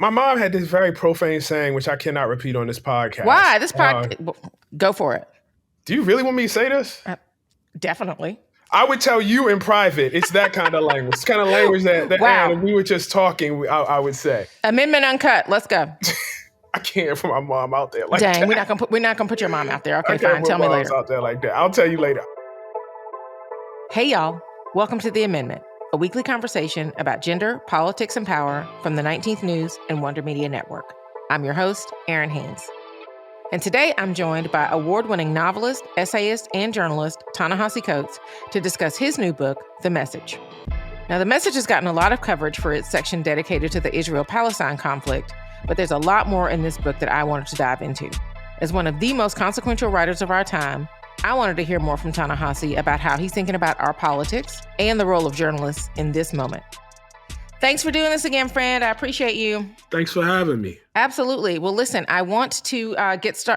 My mom had this very profane saying, which I cannot repeat on this podcast. Why? This podcast? Go for it. Do you really want me to say this? Definitely. I would tell you in private. It's that kind of language. It's kind of language that wow. If we were just talking, I would say. Amendment uncut. Let's go. I can't put my mom out there like Dang, that. we're not gonna put your mom out there. Okay, fine. Tell me later. Out there like that. I'll tell you later. Hey, y'all. Welcome to The Amendment, a weekly conversation about gender, politics, and power from the 19th News and Wonder Media Network. I'm your host, Errin Haynes. And today I'm joined by award-winning novelist, essayist, and journalist Ta-Nehisi Coates to discuss his new book, The Message. Now, The Message has gotten a lot of coverage for its section dedicated to the Israel-Palestine conflict, but there's a lot more in this book that I wanted to dive into. As one of the most consequential writers of our time, I wanted to hear more from Ta-Nehisi about how he's thinking about our politics and the role of journalists in this moment. Thanks for doing this again, friend. I appreciate you. Thanks for having me. Absolutely. Well, listen, I want to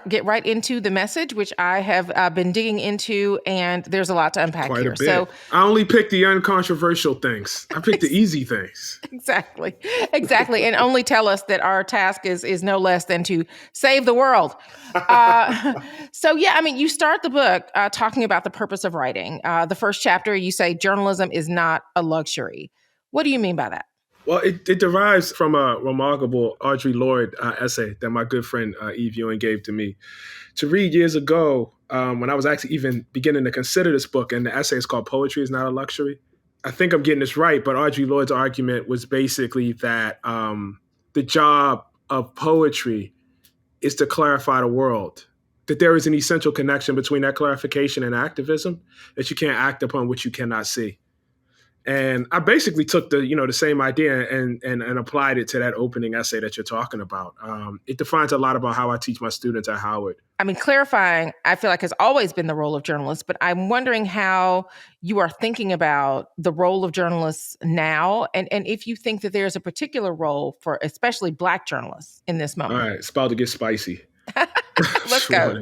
get right into The Message, which I have been digging into, and there's a lot to unpack Quite here. A bit. So I only picked the uncontroversial things. I picked the easy things. Exactly. And only tell us that our task is no less than to save the world. You start the book talking about the purpose of writing. The first chapter, you say journalism is not a luxury. What do you mean by that? Well, it derives from a remarkable Audre Lorde essay that my good friend Eve Ewing gave to me to read years ago when I was actually even beginning to consider this book. And the essay is called Poetry is Not a Luxury. I think I'm getting this right, but Audre Lorde's argument was basically that the job of poetry is to clarify the world, that there is an essential connection between that clarification and activism, that you can't act upon what you cannot see. And I basically took the same idea and applied it to that opening essay that you're talking about. It defines a lot about how I teach my students at Howard. I mean, clarifying, I feel like has always been the role of journalists, but I'm wondering how you are thinking about the role of journalists now, and if you think that there's a particular role for especially Black journalists in this moment. All right, it's about to get spicy. Let's go.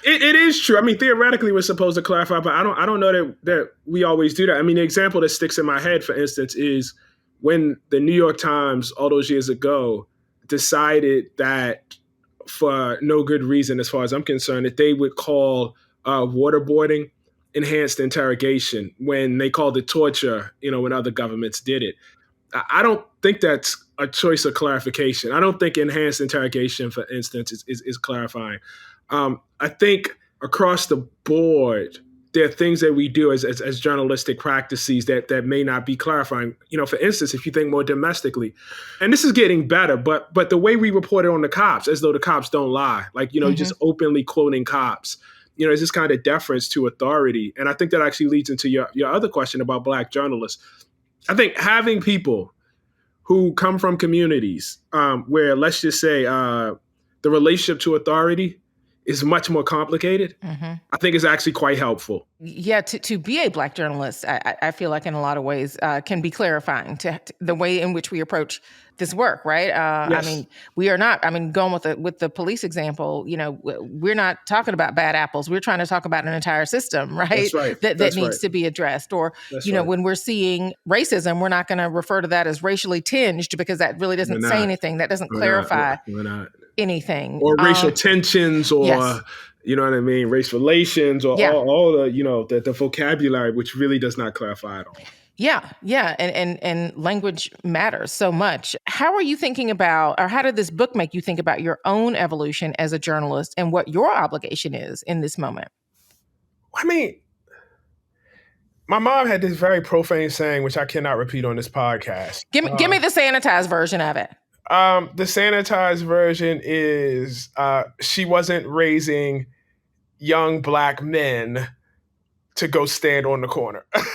It is true. I mean, theoretically, we're supposed to clarify, but I don't know that we always do that. I mean, the example that sticks in my head, for instance, is when the New York Times all those years ago decided that for no good reason, as far as I'm concerned, that they would call waterboarding enhanced interrogation when they called it torture, when other governments did it. I don't think that's a choice of clarification. I don't think enhanced interrogation, for instance, is clarifying. I think across the board, there are things that we do as journalistic practices that may not be clarifying. For instance, if you think more domestically, and this is getting better, but the way we report it on the cops, as though the cops don't lie, just openly quoting cops, it's this kind of deference to authority. And I think that actually leads into your other question about Black journalists. I think having people who come from communities where, let's just say, the relationship to authority is much more complicated, I think is actually quite helpful. Yeah, to be a Black journalist, I feel like in a lot of ways can be clarifying to the way in which we approach this work, right? Yes. I mean, we are not, going with the police example, we're not talking about bad apples. We're trying to talk about an entire system, right? That's right. That needs to be addressed. Or, when we're seeing racism, we're not going to refer to that as racially tinged because that really doesn't say anything. That doesn't clarify anything. Or racial tensions or... Yes. You know what I mean? Race relations or all the, the vocabulary, which really does not clarify at all. Yeah. And language matters so much. How are you thinking about, or how did this book make you think about your own evolution as a journalist and what your obligation is in this moment? I mean, my mom had this very profane saying, which I cannot repeat on this podcast. Give me the sanitized version of it. The sanitized version is she wasn't raising young Black men to go stand on the corner. Okay.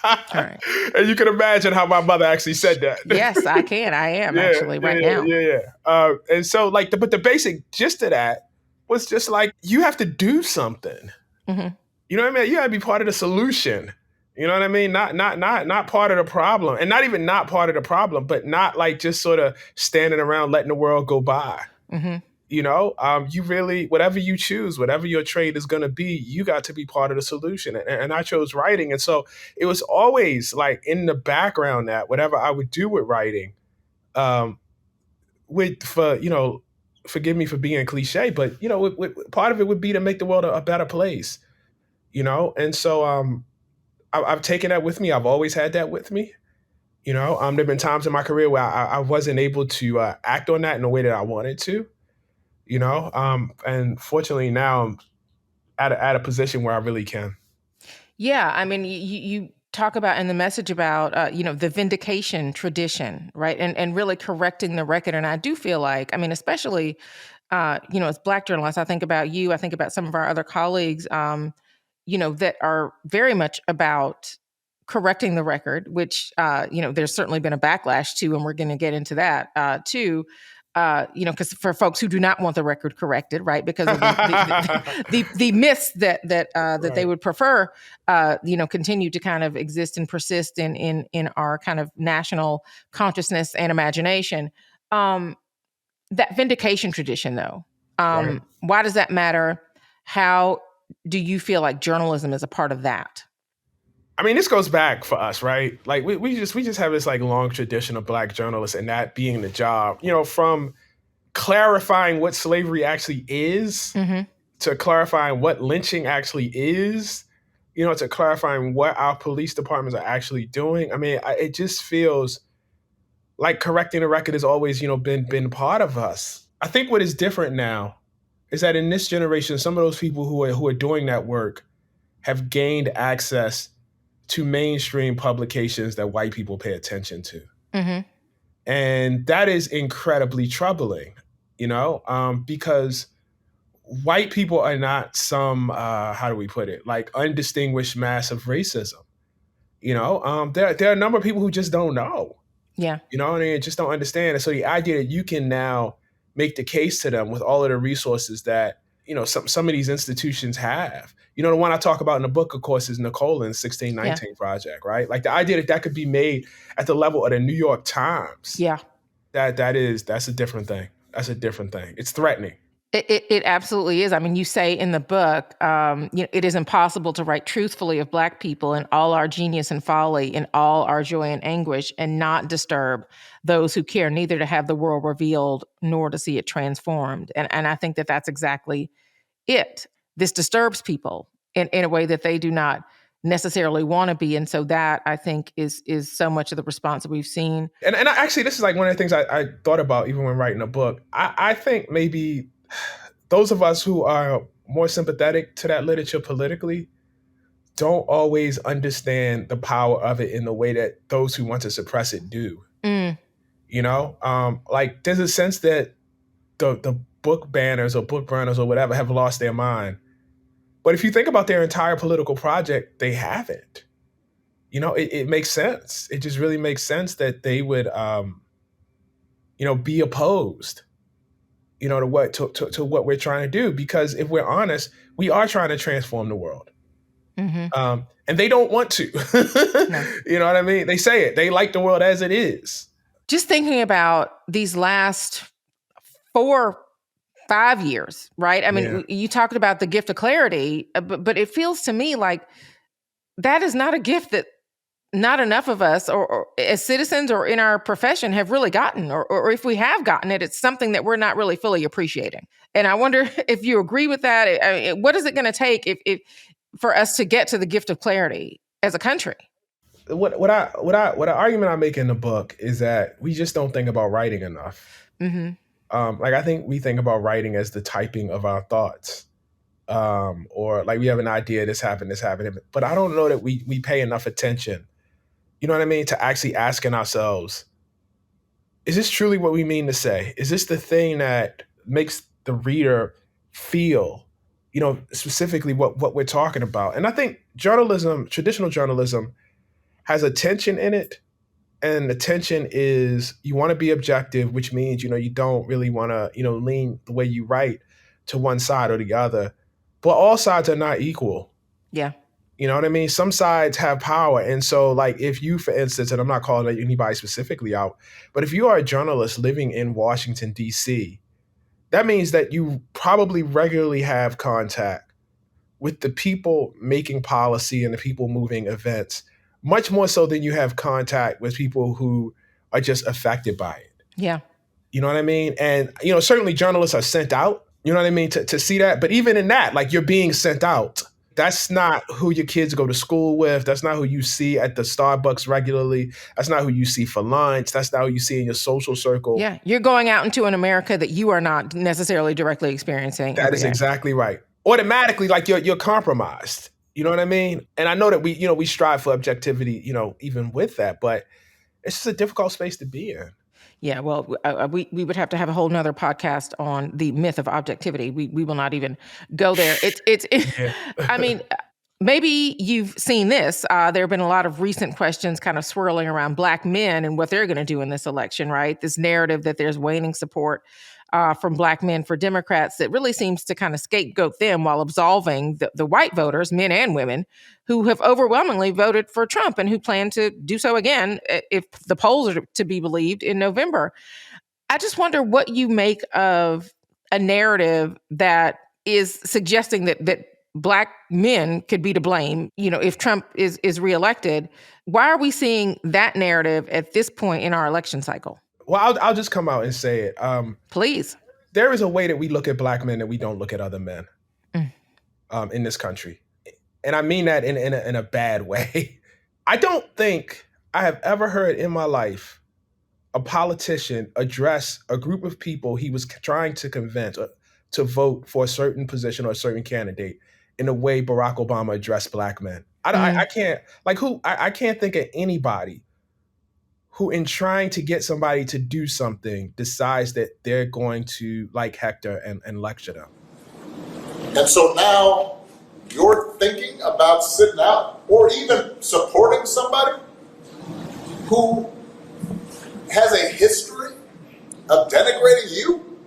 All right. And you can imagine how my mother actually said that. Yes, I can. I am actually right now. Yeah. And so but the basic gist of that was just you have to do something. Mm-hmm. You know what I mean? You got to be part of the solution. You know what I mean? Not part of the problem, and not even not part of the problem, but not just sort of standing around letting the world go by. Mm-hmm. You really, whatever you choose, whatever your trade is going to be, you got to be part of the solution. And I chose writing. And so it was always in the background that whatever I would do with writing, for forgive me for being cliche, but part of it would be to make the world a better place. And so I've taken that with me. I've always had that with me. There've been times in my career where I wasn't able to act on that in the way that I wanted to. And fortunately now I'm at a position where I really can. Yeah, I mean, you talk about in the message about the vindication tradition, right? And really correcting the record. And I do feel like, I mean, especially as Black journalists, I think about you, I think about some of our other colleagues, that are very much about correcting the record, which there's certainly been a backlash to, and we're going to get into that too. Because for folks who do not want the record corrected, right, because of the myths that they would prefer, continue to kind of exist and persist in our kind of national consciousness and imagination. That vindication tradition, though, Right. why does that matter? How do you feel like journalism is a part of that? I mean, this goes back for us, right? Like we just have this like long tradition of Black journalists and that being the job, from clarifying what slavery actually is, Mm-hmm. to clarifying what lynching actually is, to clarifying what our police departments are actually doing. I mean, it just feels like correcting the record has always, been part of us. I think what is different now is that in this generation, some of those people who are doing that work have gained access to mainstream publications that white people pay attention to. Mm-hmm. And that is incredibly troubling, because white people are not some, how do we put it, like undistinguished mass of racism. There are a number of people who just don't know, Yeah. and they just don't understand. And so the idea that you can now make the case to them with all of the resources that, some of these institutions have. The one I talk about in the book, of course, is Nicole's 1619 Project, right? Like the idea that could be made at the level of the New York Times. Yeah. That's a different thing. That's a different thing. It's threatening. It absolutely is. I mean, you say in the book, it is impossible to write truthfully of Black people in all our genius and folly, in all our joy and anguish, and not disturb those who care neither to have the world revealed nor to see it transformed. And I think that that's exactly it. This disturbs people in a way that they do not necessarily want to be. And so that, I think, is so much of the response that we've seen. And actually, this is like one of the things I thought about even when writing a book. I think maybe those of us who are more sympathetic to that literature politically don't always understand the power of it in the way that those who want to suppress it do. Mm. Like there's a sense that the book banners or book burners or whatever have lost their mind. But if you think about their entire political project, they haven't. It makes sense. It just really makes sense that they would, be opposed, to what we're trying to do. Because if we're honest, we are trying to transform the world. Mm-hmm. And they don't want to. No. You know what I mean? They say it. They like the world as it is. Just thinking about these last 4-5 years, right? I mean, you talked about the gift of clarity, but it feels to me like that is not a gift that not enough of us or as citizens or in our profession have really gotten, or if we have gotten it, it's something that we're not really fully appreciating. And I wonder if you agree with that. I mean, what is it going to take if for us to get to the gift of clarity as a country? What an argument I make in the book is that we just don't think about writing enough. Mm-hmm. Like I think we think about writing as the typing of our thoughts, or like we have an idea, this happened, but I don't know that we pay enough attention. You know what I mean? To actually asking ourselves, is this truly what we mean to say? Is this the thing that makes the reader feel, specifically what we're talking about? And I think journalism, traditional journalism, has a tension in it. And the tension is you want to be objective, which means, you don't really want to, lean the way you write to one side or the other. But all sides are not equal. Yeah. You know what I mean? Some sides have power. And so like if you, for instance, and I'm not calling anybody specifically out, but if you are a journalist living in Washington, D.C., that means that you probably regularly have contact with the people making policy and the people moving events, much more so than you have contact with people who are just affected by it. Yeah. You know what I mean? And, certainly journalists are sent out, you know what I mean, to see that. But even in that, like, you're being sent out. That's not who your kids go to school with. That's not who you see at the Starbucks regularly. That's not who you see for lunch. That's not who you see in your social circle. Yeah, you're going out into an America that you are not necessarily directly experiencing. That is exactly right. Automatically, like, you're compromised. You know what I mean? And I know that we strive for objectivity, even with that, but it's just a difficult space to be in. Yeah, well, we would have to have a whole nother podcast on the myth of objectivity. We will not even go there. Yeah. I mean, maybe you've seen this. There have been a lot of recent questions kind of swirling around Black men and what they're going to do in this election, right? This narrative that there's waning support from Black men for Democrats that really seems to kind of scapegoat them while absolving the white voters, men and women, who have overwhelmingly voted for Trump and who plan to do so again if the polls are to be believed in November. I just wonder what you make of a narrative that is suggesting that Black men could be to blame, if Trump is reelected. Why are we seeing that narrative at this point in our election cycle? Well, I'll just come out and say it. Please. There is a way that we look at Black men that we don't look at other men in this country. And I mean that in a bad way. I don't think I have ever heard in my life a politician address a group of people he was trying to convince to vote for a certain position or a certain candidate in the way Barack Obama addressed Black men. I can't think of anybody who, in trying to get somebody to do something, decides that they're going to, like Hector, and lecture them. And so now you're thinking about sitting out or even supporting somebody who has a history of denigrating you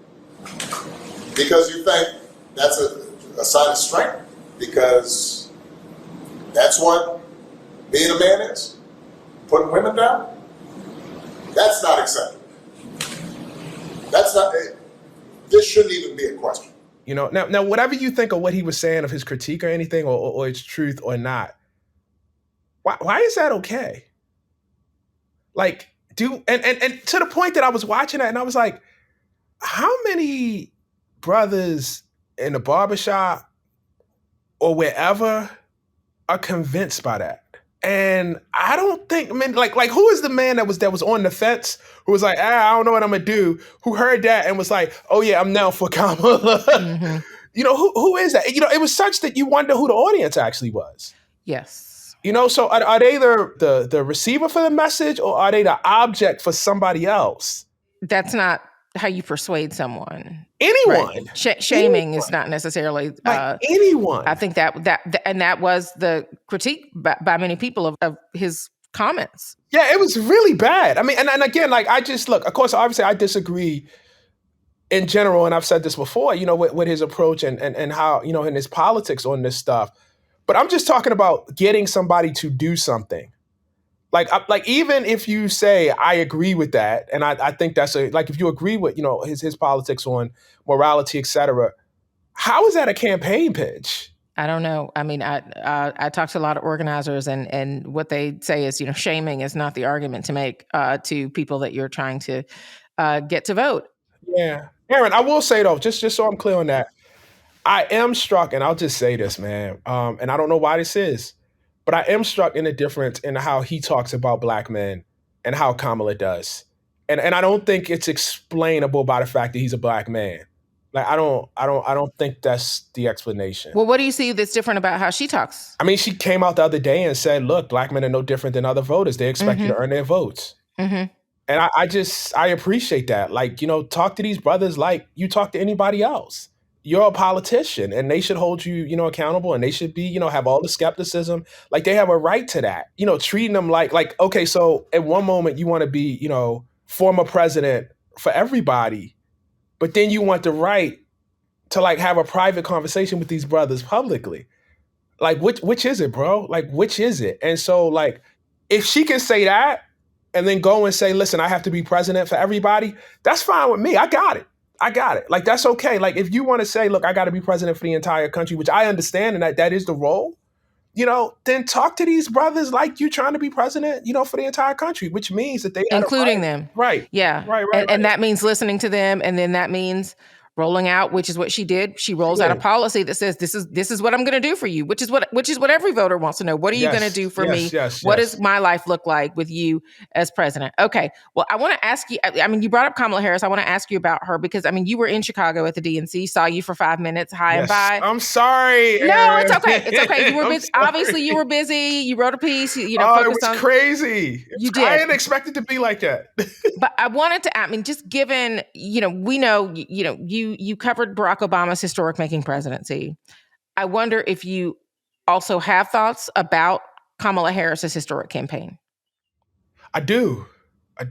because you think that's a sign of strength, because that's what being a man is, putting women down. That's not acceptable. This shouldn't even be a question. Now, whatever you think of what he was saying, of his critique or anything, or its truth or not, why is that okay? Like, and to the point that I was watching that and I was like, how many brothers in the barbershop or wherever are convinced by that? And I don't think, like who is the man that was on the fence who was like, I don't know what I'm gonna do, who heard that and was like, oh yeah, I'm now for Kamala. Mm-hmm. Who is that? It was such that you wonder who the audience actually was. Yes. So are they the receiver for the message, or are they the object for somebody else? That's not how you persuade someone. Anyone. Right. Shaming is not necessarily anyone. I think that was the critique by many people of his comments. Yeah, it was really bad. I mean, and again, like, I just look, of course, obviously I disagree in general, and I've said this before, with his approach and how, and his politics on this stuff. But I'm just talking about getting somebody to do something. Like even if you say, I agree with that, and I think that's if you agree with, his politics on morality, et cetera, how is that a campaign pitch? I don't know. I mean, I talked to a lot of organizers, and what they say is, shaming is not the argument to make to people that you're trying to get to vote. Yeah. Errin, I will say though, just so I'm clear on that, I am struck, and I'll just say this, man, and I don't know why this is, but I am struck in the difference in how he talks about Black men and how Kamala does. And I don't think it's explainable by the fact that he's a Black man. Like, I don't think that's the explanation. Well, what do you see that's different about how she talks? I mean, she came out the other day and said, look, Black men are no different than other voters. They expect you to earn their votes. Mm-hmm. And I appreciate that. Like, talk to these brothers like you talk to anybody else. You're a politician, and they should hold you, accountable, and they should be, have all the skepticism. Like, they have a right to that, treating them like, okay, so at one moment you want to be, former president for everybody, but then you want the right to have a private conversation with these brothers publicly. Like, which is it, bro? Like, which is it? And so, if she can say that and then go and say, listen, I have to be president for everybody, that's fine with me. I got it. Like, that's okay. Like, if you want to say, look, I got to be president for the entire country, which I understand, and that is the role, then talk to these brothers like you trying to be president, for the entire country, which means that they including them. Right. Yeah. Right. And that means listening to them. And then that means rolling out, which is what she did. She rolls out a policy that says, this is what I'm going to do for you, which is what every voter wants to know. What are you going to do for me? What does my life look like with you as president? Okay. Well, I want to ask you, you brought up Kamala Harris. I want to ask you about her because, you were in Chicago at the DNC, saw you for 5 minutes, high and by. I'm sorry. No, Errin. it's okay. It's okay. You were busy. Obviously you were busy. You wrote a piece, it was crazy. You did. I didn't expect it to be like that. But I wanted to, just given, we know, you covered Barack Obama's historic making presidency. I wonder if you also have thoughts about Kamala Harris's historic campaign. I do. I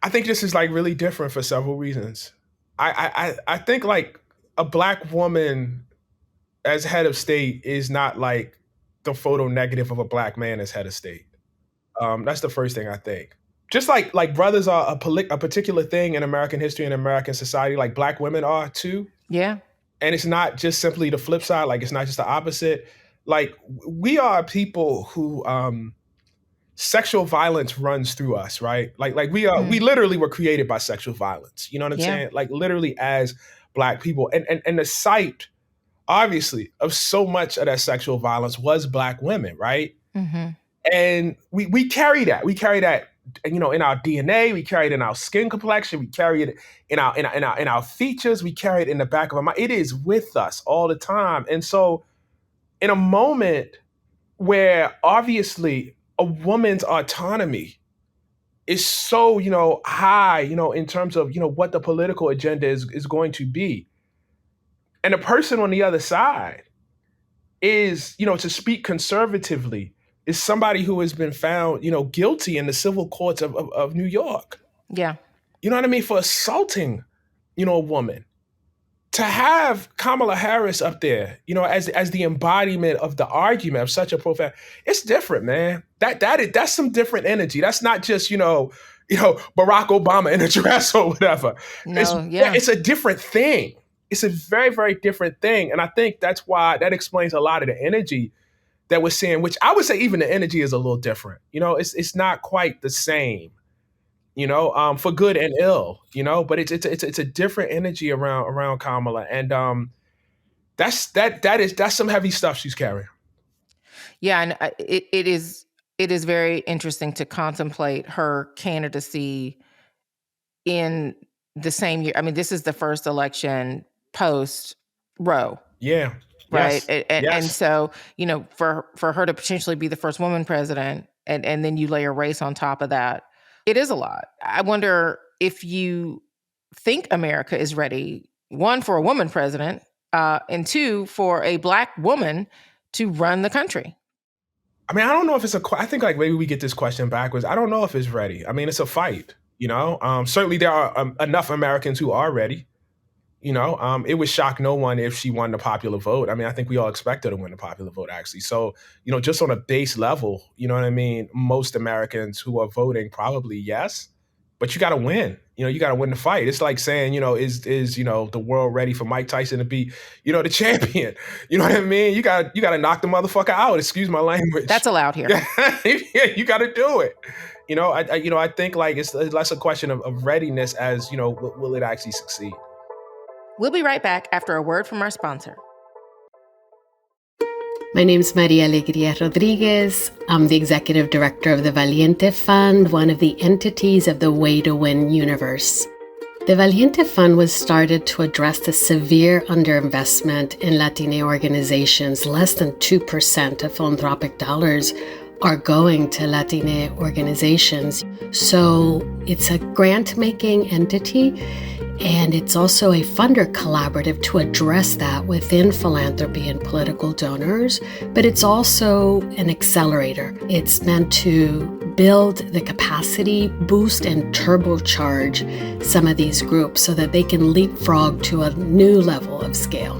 think this is really different for several reasons. I think a Black woman as head of state is not like the photo negative of a Black man as head of state. That's the first thing I think. Just like brothers are a particular thing in American history and American society, like Black women are too. Yeah. And it's not just simply the flip side. It's not just the opposite. We are people who sexual violence runs through us, right? We literally were created by sexual violence. You know what I'm saying? Literally as Black people. And the site, obviously, of so much of that sexual violence was Black women, right? Mm-hmm. And we carry that. We carry that, in our DNA. We carry it in our skin complexion. We carry it in our features. We carry it in the back of our mind. It is with us all the time. And so, in a moment where obviously a woman's autonomy is so high, in terms of what the political agenda is going to be, and the person on the other side is to speak conservatively, is somebody who has been found, guilty in the civil courts of New York. Yeah. You know what I mean? For assaulting, a woman. To have Kamala Harris up there, as the embodiment of the argument of such a profound, it's different, man. That's some different energy. That's not just, Barack Obama in a dress or whatever. It's a different thing. It's a very, very different thing. And I think that explains a lot of the energy that we're seeing, which I would say even the energy is a little different. It's not quite the same, for good and ill, but it's a different energy around Kamala. And that's some heavy stuff she's carrying. Yeah. And it is very interesting to contemplate her candidacy in the same year. This is the first election post Roe. Yeah. Right. Yes. And so, for her to potentially be the first woman president and then you lay a race on top of that, it is a lot. I wonder if you think America is ready, one, for a woman president, and two, for a Black woman to run the country. I don't know if I think maybe we get this question backwards. I don't know if it's ready. It's a fight, certainly there are enough Americans who are ready. It would shock no one if she won the popular vote. I think we all expect her to win the popular vote, actually. So, just on a base level, most Americans who are voting probably yes, but you got to win. You got to win the fight. It's like saying, is the world ready for Mike Tyson to be, the champion? You know what I mean? You got to knock the motherfucker out. Excuse my language. That's allowed here. Yeah, you got to do it. I think it's less a question of readiness as, will it actually succeed? We'll be right back after a word from our sponsor. My name is Maria Alegria Rodriguez. I'm the executive director of the Valiente Fund, one of the entities of the Way to Win universe. The Valiente Fund was started to address the severe underinvestment in Latina organizations. Less than 2% of philanthropic dollars are going to Latina organizations. So it's a grant-making entity, and it's also a funder collaborative to address that within philanthropy and political donors, but it's also an accelerator. It's meant to build the capacity, boost, and turbocharge some of these groups so that they can leapfrog to a new level of scale.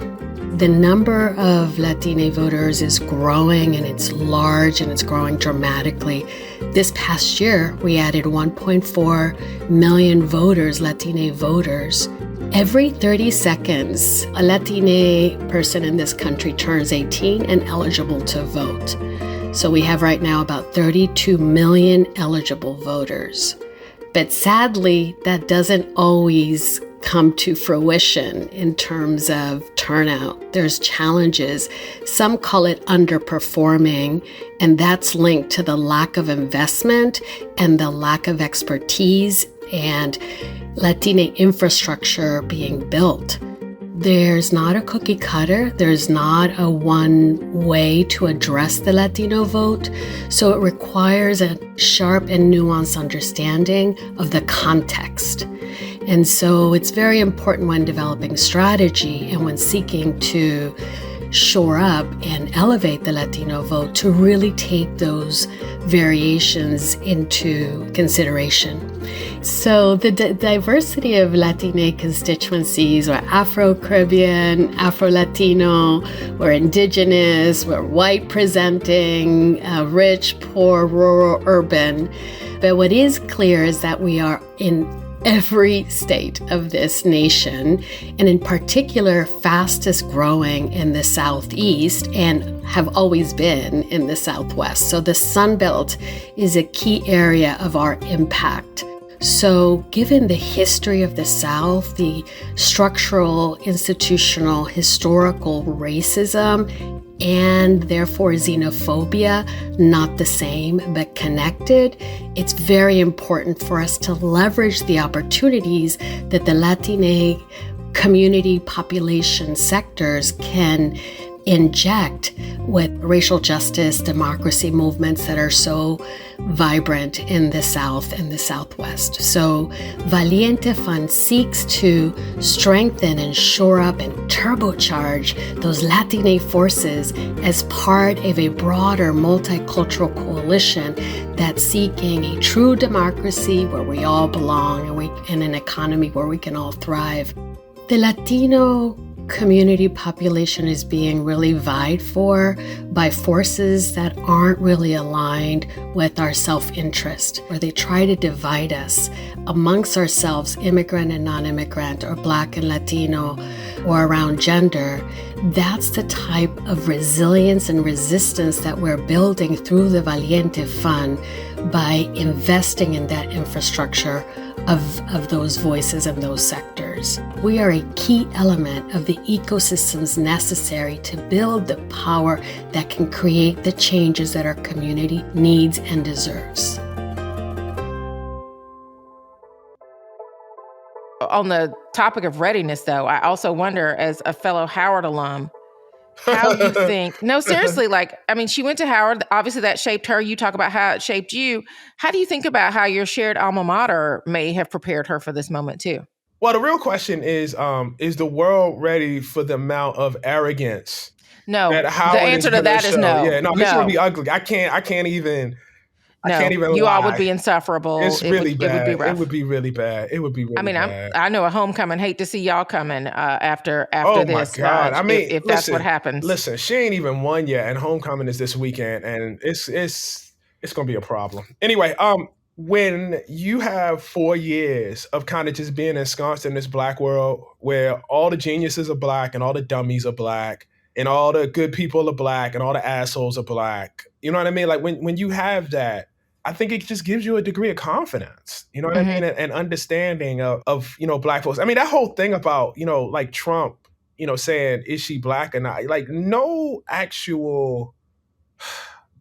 The number of Latina voters is growing, and it's large, and it's growing dramatically. This past year, we added 1.4 million voters, Latina voters, Every 30 seconds, a Latina person in this country turns 18 and eligible to vote. So we have right now about 32 million eligible voters. But sadly, that doesn't always come to fruition in terms of turnout. There's challenges. Some call it underperforming, and that's linked to the lack of investment and the lack of expertise and Latina infrastructure being built. There's not a cookie cutter. There's not a one way to address the Latino vote. So it requires a sharp and nuanced understanding of the context. And so it's very important when developing strategy and when seeking to shore up and elevate the Latino vote to really take those variations into consideration. So the diversity of Latina constituencies, we're Afro-Caribbean, Afro-Latino, we're indigenous, we're white presenting, rich, poor, rural, urban. But what is clear is that we are in every state of this nation, and in particular, fastest growing in the Southeast and have always been in the Southwest. So the Sun Belt is a key area of our impact. So given the history of the South, the structural, institutional, historical racism, and therefore xenophobia, not the same but connected, it's very important for us to leverage the opportunities that the Latina community population sectors can inject with racial justice, democracy movements that are so vibrant in the South and the Southwest. So Valiente Fund seeks to strengthen and shore up and turbocharge those Latina forces as part of a broader multicultural coalition that's seeking a true democracy where we all belong and an economy where we can all thrive. The Latino community population is being really vied for by forces that aren't really aligned with our self-interest, where they try to divide us amongst ourselves, immigrant and non-immigrant, or Black and Latino, or around gender. That's the type of resilience and resistance that we're building through the Valiente Fund by investing in that infrastructure of those voices and those sectors. We are a key element of the ecosystems necessary to build the power that can create the changes that our community needs and deserves. On the topic of readiness, though, I also wonder, as a fellow Howard alum, how you think, no, seriously, she went to Howard. Obviously, that shaped her. You talk about how it shaped you. How do you think about how your shared alma mater may have prepared her for this moment, too? Well, the real question is the world ready for the amount of arrogance? No. That Howard the answer to that is no. Yeah, no, this would be ugly. I can't even. You lie. all would be insufferable. It's really bad. It would be rough. It would be really bad. It would be really bad. I know a homecoming. Hate to see y'all coming after oh this. Oh my God! If that's what happens. Listen, she ain't even won yet, and homecoming is this weekend, and it's gonna be a problem. Anyway, when you have 4 years of kind of just being ensconced in this Black world, where all the geniuses are Black and all the dummies are Black, and all the good people are Black and all the assholes are Black, you know what I mean? Like when you have that, I think it just gives you a degree of confidence, you know what I mean? And understanding of, Black folks. I mean, that whole thing about, like Trump, saying, is she Black or not? Like no actual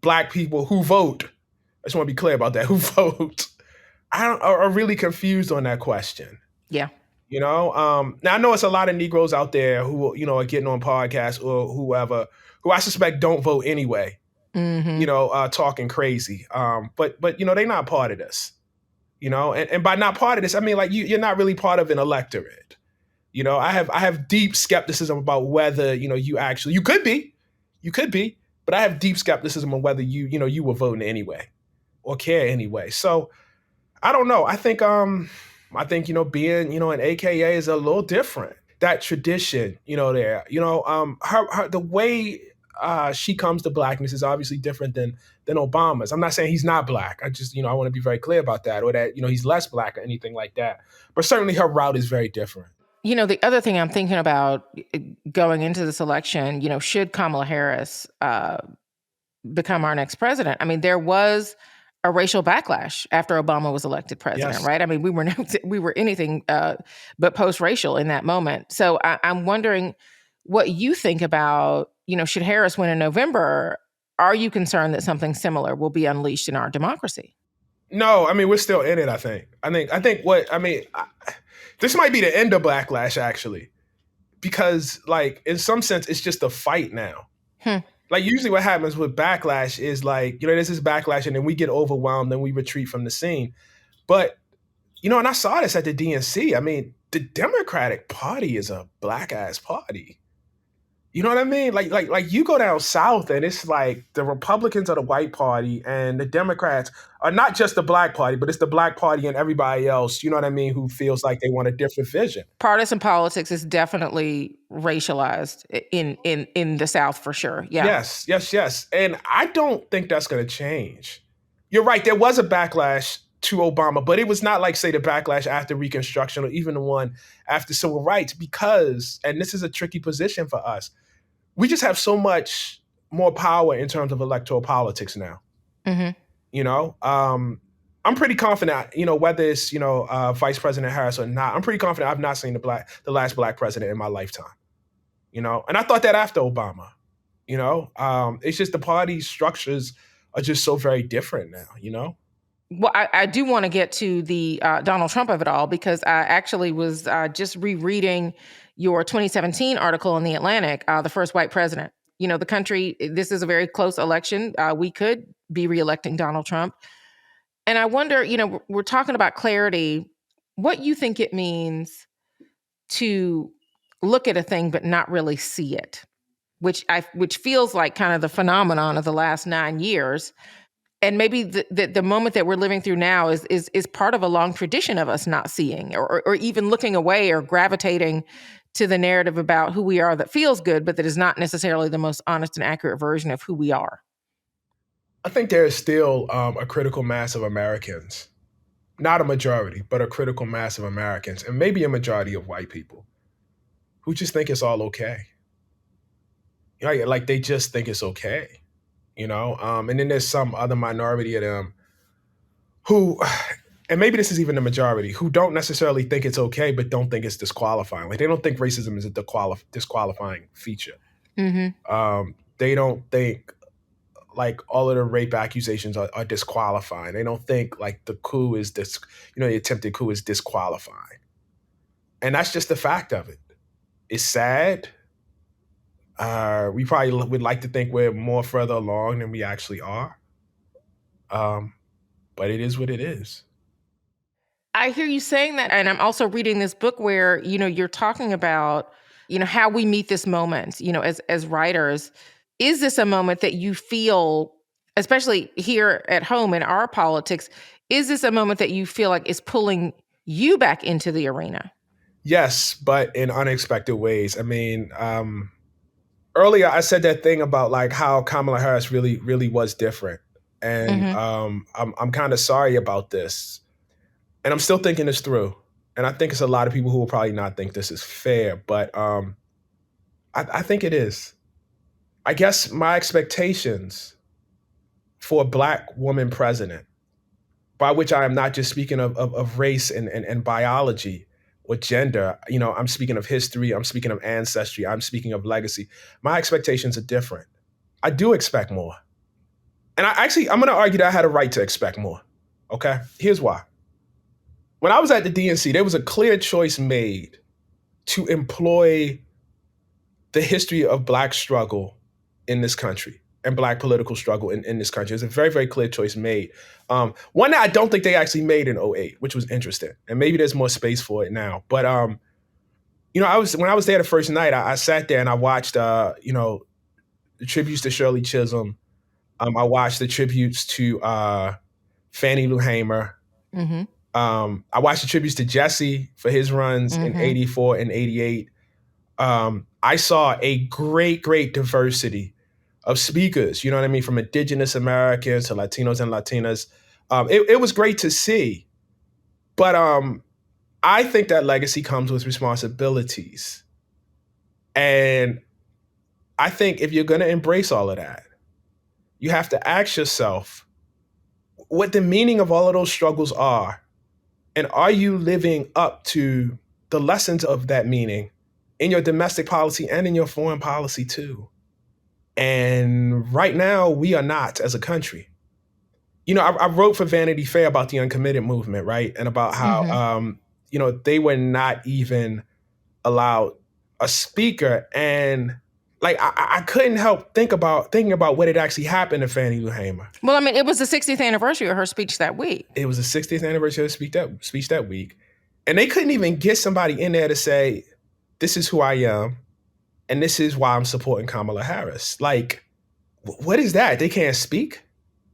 Black people who vote, I just want to be clear about that, who vote, are really confused on that question. Yeah. Now I know it's a lot of Negroes out there who, are getting on podcasts or whoever, who I suspect don't vote anyway. Talking crazy. But they're not part of this, and by not part of this, I mean, like you're not really part of an electorate. I have deep skepticism about whether, you could be, but I have deep skepticism on whether you were voting anyway or care anyway. So I don't know. I think, being, an AKA is a little different. That tradition, there, her the way she comes to Blackness is obviously different than Obama's. I'm not saying he's not Black. I just, I want to be very clear about that, or that, he's less Black or anything like that. But certainly her route is very different. The other thing I'm thinking about going into this election, should Kamala Harris become our next president? I mean, there was a racial backlash after Obama was elected president, Yes. right? I mean, we were anything but post-racial in that moment. So I'm wondering what you think about, should Harris win in November? Are you concerned that something similar will be unleashed in our democracy? No, I mean, we're still in it, I think. This might be the end of backlash, actually, because, like, in some sense, it's just a fight now. Like, usually what happens with backlash is, like, there's this backlash and then we get overwhelmed and we retreat from the scene. But, and I saw this at the DNC. I mean, the Democratic Party is a black-ass party. You know what I mean? Like you go down south and it's like the Republicans are the white party and the Democrats are not just the black party, but it's the black party and everybody else, you know what I mean, who feels like they want a different vision. Partisan politics is definitely racialized in the South for sure. Yeah. Yes. And I don't think that's going to change. You're right. There was a backlash to Obama, but it was not like, say, the backlash after Reconstruction or even the one after civil rights because, and this is a tricky position for us, we just have so much more power in terms of electoral politics now. I'm pretty confident, whether it's, Vice President Harris or not, I'm pretty confident I've not seen the last black president in my lifetime, and I thought that after Obama, it's just the party structures are just so very different now, Well, I do want to get to the Donald Trump of it all because I actually was just rereading your 2017 article in The Atlantic, The First White President. The country, this is a very close election. We could be reelecting Donald Trump. And I wonder, we're talking about clarity, what you think it means to look at a thing but not really see it, which feels like kind of the phenomenon of the last 9 years. And maybe the moment that we're living through now is part of a long tradition of us not seeing or even looking away or gravitating to the narrative about who we are that feels good, but that is not necessarily the most honest and accurate version of who we are. I think there is still a critical mass of Americans, not a majority, but a critical mass of Americans, and maybe a majority of white people who just think it's all okay. Like they just think it's okay. And then there's some other minority of them who, and maybe this is even the majority, who don't necessarily think it's okay, but don't think it's disqualifying. Like they don't think racism is a disqualifying feature. They don't think like all of the rape accusations are disqualifying. They don't think like the coup is the attempted coup is disqualifying. And that's just the fact of it. It's sad. We probably would like to think we're more further along than we actually are. But it is what it is. I hear you saying that. And I'm also reading this book where, you're talking about, how we meet this moment, as writers. Is this a moment that you feel, especially here at home in our politics, is this a moment that you feel like is pulling you back into the arena? Yes, but in unexpected ways. I mean, earlier I said that thing about like how Kamala Harris really, really was different. And I'm kind of sorry about this. And I'm still thinking this through. And I think it's a lot of people who will probably not think this is fair, but I think it is. I guess my expectations for a Black woman president, by which I am not just speaking of race and biology or gender, I'm speaking of history, I'm speaking of ancestry, I'm speaking of legacy. My expectations are different. I do expect more. And I'm going to argue that I had a right to expect more. Okay? Here's why. When I was at the DNC, there was a clear choice made to employ the history of Black struggle in this country and Black political struggle in this country. It's a very, very clear choice made. One that I don't think they actually made in 2008, which was interesting. And maybe there's more space for it now. But, when I was there the first night, I sat there and I watched, the tributes to Shirley Chisholm. I watched the tributes to Fannie Lou Hamer. I watched the tributes to Jesse for his runs in 84 and 88. I saw a great, great diversity of speakers, you know what I mean? From Indigenous Americans to Latinos and Latinas. It was great to see. But I'm I think that legacy comes with responsibilities. And I think if you're going to embrace all of that, you have to ask yourself what the meaning of all of those struggles are. And are you living up to the lessons of that meaning in your domestic policy and in your foreign policy too? And right now, we are not as a country. I wrote for Vanity Fair about the uncommitted movement, right? And about how, they were not even allowed a speaker. And like, I couldn't help thinking about what had actually happened to Fannie Lou Hamer. Well, I mean, it was the 60th anniversary of her speech that week. It was the 60th anniversary of her speech that week. And they couldn't even get somebody in there to say, this is who I am, and this is why I'm supporting Kamala Harris. Like, what is that? They can't speak?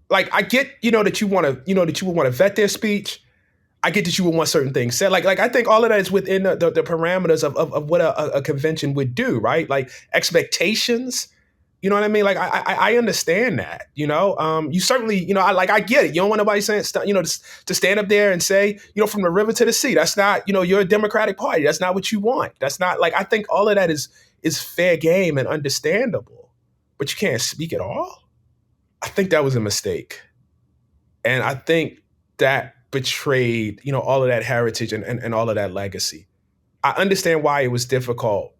Like, I get, that you want to vet their speech. I get that you would want certain things said. Like I think all of that is within the parameters of what a convention would do, right? Like expectations. You know what I mean? Like I understand that. You certainly, I get it. You don't want nobody saying, to stand up there and say, from the river to the sea. That's not, you're a Democratic Party. That's not what you want. That's not like, I think all of that is fair game and understandable. But you can't speak at all. I think that was a mistake, and I think that betrayed, all of that heritage and all of that legacy. I understand why it was difficult,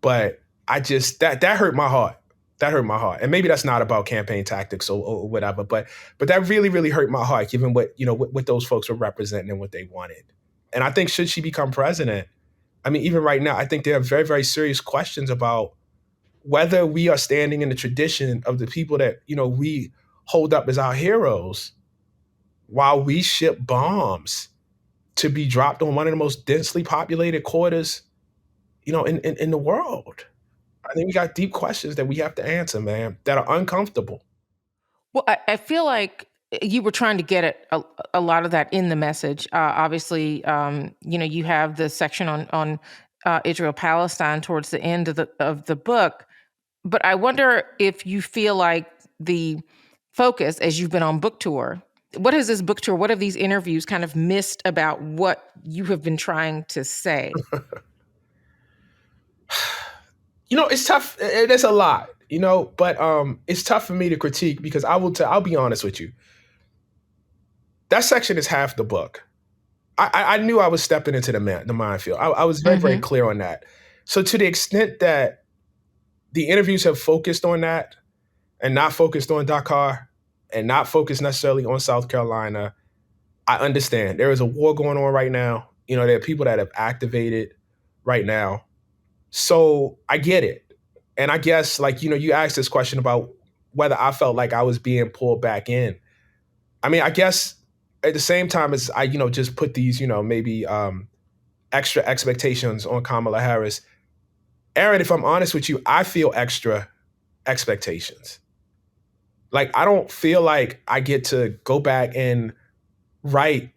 but I just, that hurt my heart. That hurt my heart. And maybe that's not about campaign tactics or whatever, but that really, really hurt my heart, given what those folks were representing and what they wanted. And I think should she become president, I mean, even right now, I think there are very, very serious questions about whether we are standing in the tradition of the people that, we hold up as our heroes, while we ship bombs to be dropped on one of the most densely populated quarters, in the world. I think we got deep questions that we have to answer, man, that are uncomfortable. Well, I feel like you were trying to get at a lot of that in the message. Obviously, you have the section on Israel-Palestine towards the end of the book. But I wonder if you feel like the focus, as you've been on book tour, what has this book tour, what have these interviews kind of missed about what you have been trying to say? It's tough. There's a lot, but it's tough for me to critique because I'll be honest with you. That section is half the book. I knew I was stepping into the minefield. I was very, very clear on that. So to the extent that the interviews have focused on that and not focused on Dakar and not focused necessarily on South Carolina, I understand. There is a war going on right now. There are people that have activated right now. So I get it. And I guess, you asked this question about whether I felt like I was being pulled back in. I mean, I guess at the same time as I, just put these, maybe extra expectations on Kamala Harris, Errin, if I'm honest with you, I feel extra expectations. Like, I don't feel like I get to go back and write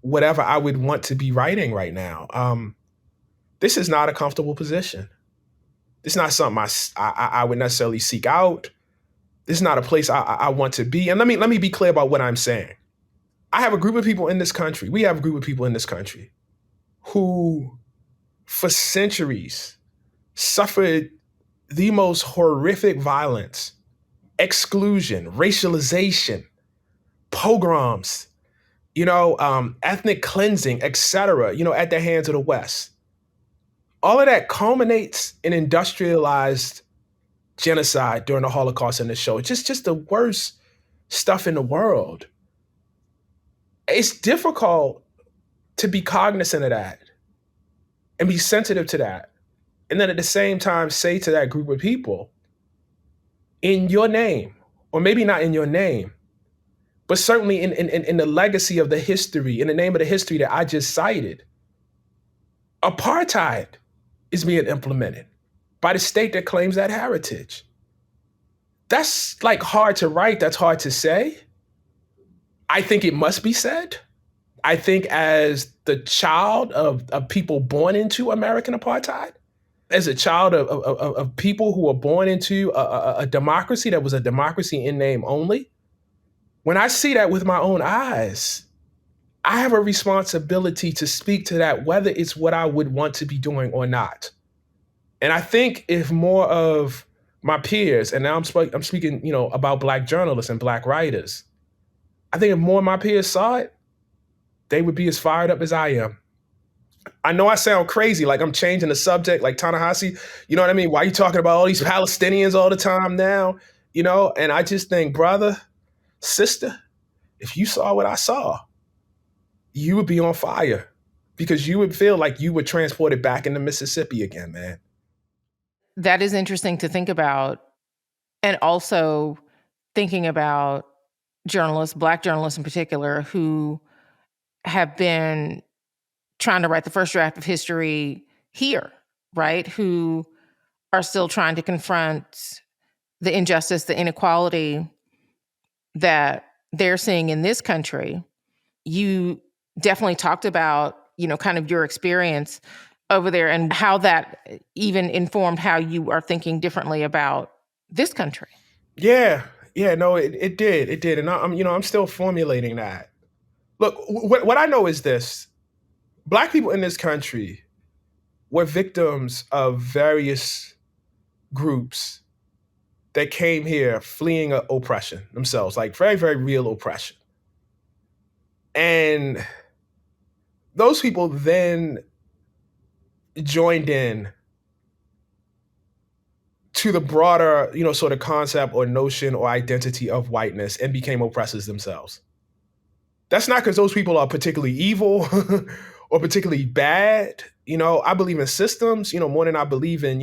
whatever I would want to be writing right now. This is not a comfortable position. This is not something I would necessarily seek out. This is not a place I want to be. And let me be clear about what I'm saying. I have a group of people in this country. We have a group of people in this country who, for centuries, suffered the most horrific violence, exclusion, racialization, pogroms, ethnic cleansing, etc., at the hands of the West. All of that culminates in industrialized genocide during the Holocaust in the show. It's just the worst stuff in the world. It's difficult to be cognizant of that and be sensitive to that. And then at the same time, say to that group of people, in your name, or maybe not in your name, but certainly in the legacy of the history, in the name of the history that I just cited, apartheid is being implemented by the state that claims that heritage. That's hard to write. That's hard to say. I think it must be said. I think as the child of people born into American apartheid, as a child of people who were born into a democracy that was a democracy in name only, when I see that with my own eyes, I have a responsibility to speak to that, whether it's what I would want to be doing or not. And I think if more of my peers, and now I'm speaking, about Black journalists and Black writers, I think if more of my peers saw it, they would be as fired up as I am. I know I sound crazy, like I'm changing the subject, like Ta-Nehisi, you know what I mean? Why are you talking about all these Palestinians all the time now? And I just think, brother, sister, if you saw what I saw, you would be on fire because you would feel like you were transported back into Mississippi again, man. That is interesting to think about. And also thinking about journalists, Black journalists in particular, who have been trying to write the first draft of history here, right? Who are still trying to confront the injustice, the inequality that they're seeing in this country. You definitely talked about, kind of your experience over there and how that even informed how you are thinking differently about this country. Yeah, no, it did. And I'm still formulating that. Look, what I know is this. Black people in this country were victims of various groups that came here fleeing oppression themselves, like very, very real oppression. And those people then joined in to the broader, sort of concept or notion or identity of whiteness and became oppressors themselves. That's not because those people are particularly evil or particularly bad. I believe in systems, more than I believe in,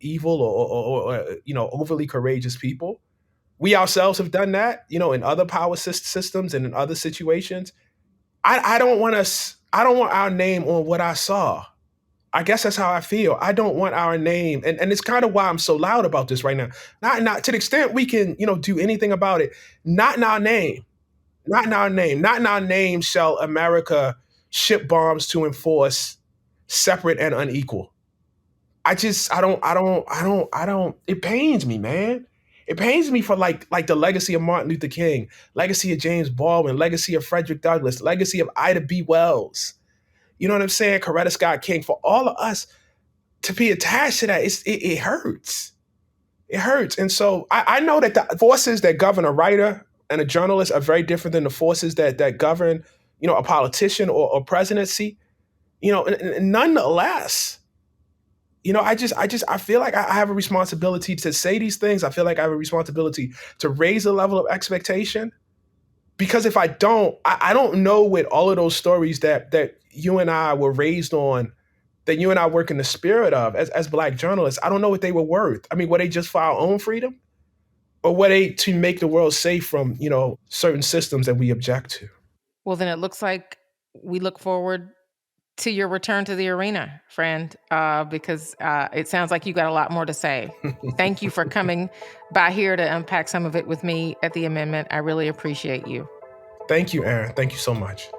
evil or overly courageous people. We ourselves have done that, in other power systems and in other situations. I don't want our name on what I saw. I guess that's how I feel. I don't want our name. And it's kind of why I'm so loud about this right now. Not to the extent we can, do anything about it. Not in our name. Not in our name. Not in our name shall America ship bombs to enforce separate and unequal. I don't, it pains me, man. It pains me for like the legacy of Martin Luther King, legacy of James Baldwin, legacy of Frederick Douglass, legacy of Ida B. Wells. You know what I'm saying? Coretta Scott King, for all of us to be attached to that, it hurts. It hurts. And so I know that the forces that govern a writer and a journalist are very different than the forces that govern, a politician or presidency. And nonetheless, I feel like I have a responsibility to say these things. I feel like I have a responsibility to raise the level of expectation. Because if I don't, I don't know what all of those stories that you and I were raised on, that you and I work in the spirit of as Black journalists, I don't know what they were worth. I mean, were they just for our own freedom? Or were they to make the world safe from, certain systems that we object to? Well, then it looks like we look forward to your return to the arena, friend, because it sounds like you got a lot more to say. Thank you for coming by here to unpack some of it with me at the Amendment. I really appreciate you. Thank you, Errin. Thank you so much.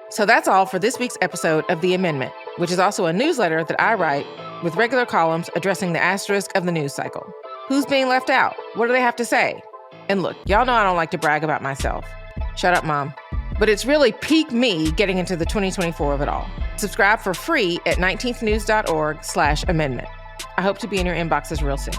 So that's all for this week's episode of The Amendment, which is also a newsletter that I write with regular columns addressing the asterisk of the news cycle. Who's being left out? What do they have to say? And look, y'all know I don't like to brag about myself. Shut up, Mom. But it's really peak me getting into the 2024 of it all. Subscribe for free at 19thnews.org/amendment. I hope to be in your inboxes real soon.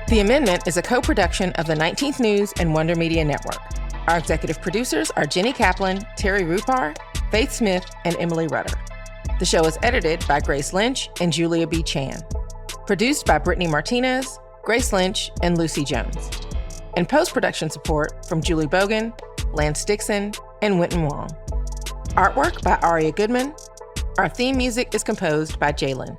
The Amendment is a co-production of the 19th News and Wonder Media Network. Our executive producers are Jenny Kaplan, Terry Rupar, Faith Smith, and Emily Rutter. The show is edited by Grace Lynch and Julia B. Chan. Produced by Brittany Martinez, Grace Lynch, and Lucy Jones. And post-production support from Julie Bogan, Lance Dixon, and Winton Wong. Artwork by Aria Goodman. Our theme music is composed by Jalen.